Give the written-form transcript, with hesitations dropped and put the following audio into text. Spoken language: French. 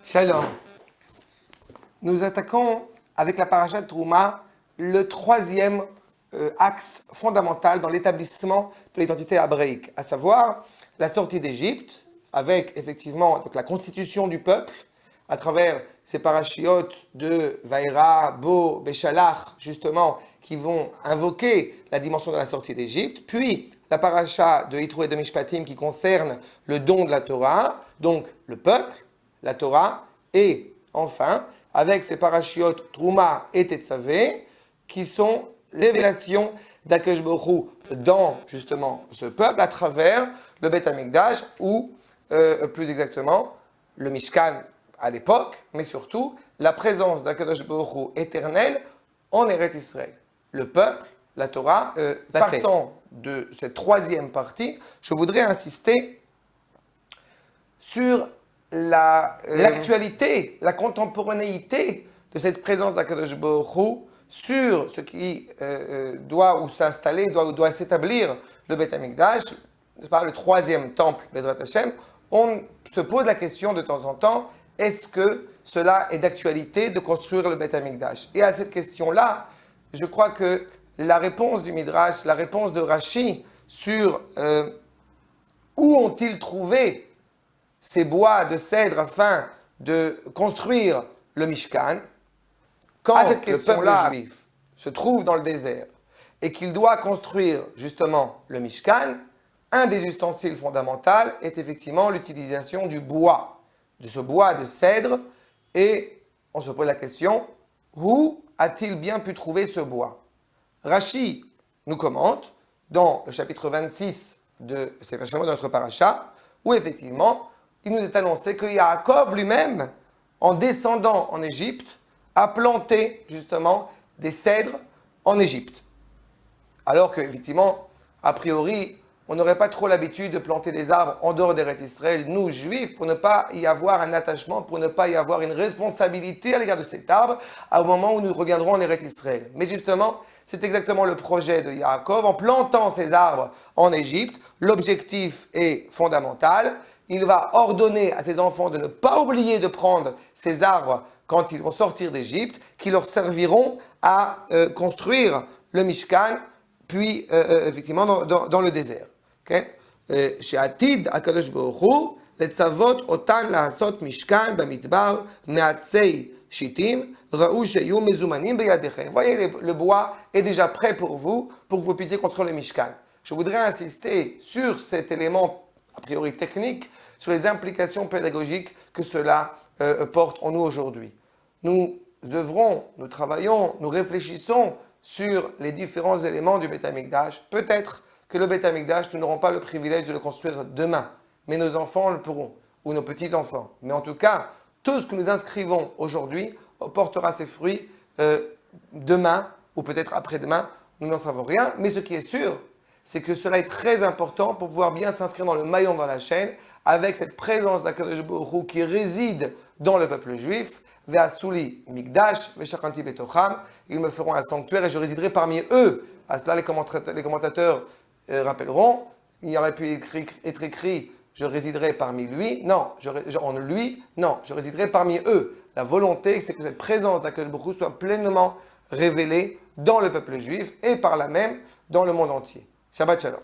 Shalom. Nous attaquons avec la paracha de Trouma le troisième axe fondamental dans l'établissement de l'identité hébraïque, à savoir la sortie d'Égypte, avec effectivement donc, la constitution du peuple, à travers ces parachiotes de Vaïra, Bo, Béchalach, justement, qui vont invoquer la dimension de la sortie d'Égypte, puis la paracha de Yitro et de Mishpatim qui concerne le don de la Torah, donc le peuple, la Torah, et enfin, avec ces parachiotes Trouma et Tetzavé, qui sont les révélations d'Akadosh Baruch Hu dans justement ce peuple, à travers le Beth Amikdash, ou plus exactement, le Mishkan à l'époque, mais surtout la présence d'Akadosh Baruch Hu éternel en Eretz Israël. Le peuple, la Torah, partant de cette troisième partie, je voudrais insister sur l'actualité, la contemporanéité de cette présence d'Akadosh Baruch Hu sur ce qui doit ou s'installer, doit s'établir le Beth Amikdash, le troisième temple, Bezrat Hashem. On se pose la question de temps en temps, est-ce que cela est d'actualité de construire le Beth Amikdash? Et à cette question-là, je crois que la réponse du Midrash, la réponse de Rashi sur où ont-ils trouvé ces bois de cèdre afin de construire le Mishkan, quand le peuple juif se trouve dans le désert et qu'il doit construire justement le Mishkan, un des ustensiles fondamentaux est effectivement l'utilisation du bois, de ce bois de cèdre, et on se pose la question, où a-t-il bien pu trouver ce bois? Rashi nous commente dans le chapitre 26 de Sefer Shemot de notre paracha, où effectivement, il nous est annoncé que Yaakov lui-même, en descendant en Égypte, a planté justement des cèdres en Égypte. Alors qu'effectivement, a priori, on n'aurait pas trop l'habitude de planter des arbres en dehors d'Eretz Israël, nous juifs, pour ne pas y avoir un attachement, pour ne pas y avoir une responsabilité à l'égard de cet arbre, au moment où nous reviendrons en Eretz Israël. Mais justement, c'est exactement le projet de Yaakov. En plantant ces arbres en Égypte, l'objectif est fondamental. Il va ordonner à ses enfants de ne pas oublier de prendre ces arbres quand ils vont sortir d'Égypte, qui leur serviront à construire le Mishkan, puis effectivement dans le désert. She'atid Akadosh Baruch Hu letzavot otan la'asot Mishkan bamidbar me'atzei shitim ra'u sheyu mezumanim beyadechem. Voyez, le bois est déjà prêt pour que vous puissiez construire le Mishkan. Je voudrais insister sur cet élément a priori technique, sur les implications pédagogiques que cela porte en nous aujourd'hui. Nous œuvrons, nous travaillons, nous réfléchissons sur les différents éléments du Beth Amikdash. Peut-être que le Beth Amikdash, nous n'aurons pas le privilège de le construire demain, mais nos enfants le pourront, ou nos petits-enfants. Mais en tout cas, tout ce que nous inscrivons aujourd'hui portera ses fruits demain, ou peut-être après-demain, nous n'en savons rien. Mais ce qui est sûr, c'est que cela est très important pour pouvoir bien s'inscrire dans le maillon dans la chaîne, avec cette présence d'Akadosh Baruch Hu qui réside dans le peuple juif. Ve'asuli migdash ve'shachanti betocham. Ils me feront un sanctuaire et je résiderai parmi eux. À cela, les commentateurs rappelleront, il aurait pu être écrit je résiderai parmi lui. Non, en lui, non, je résiderai parmi eux. La volonté, c'est que cette présence d'Akadosh Baruch Hu soit pleinement révélée dans le peuple juif et par là même dans le monde entier. Shabbat Shalom.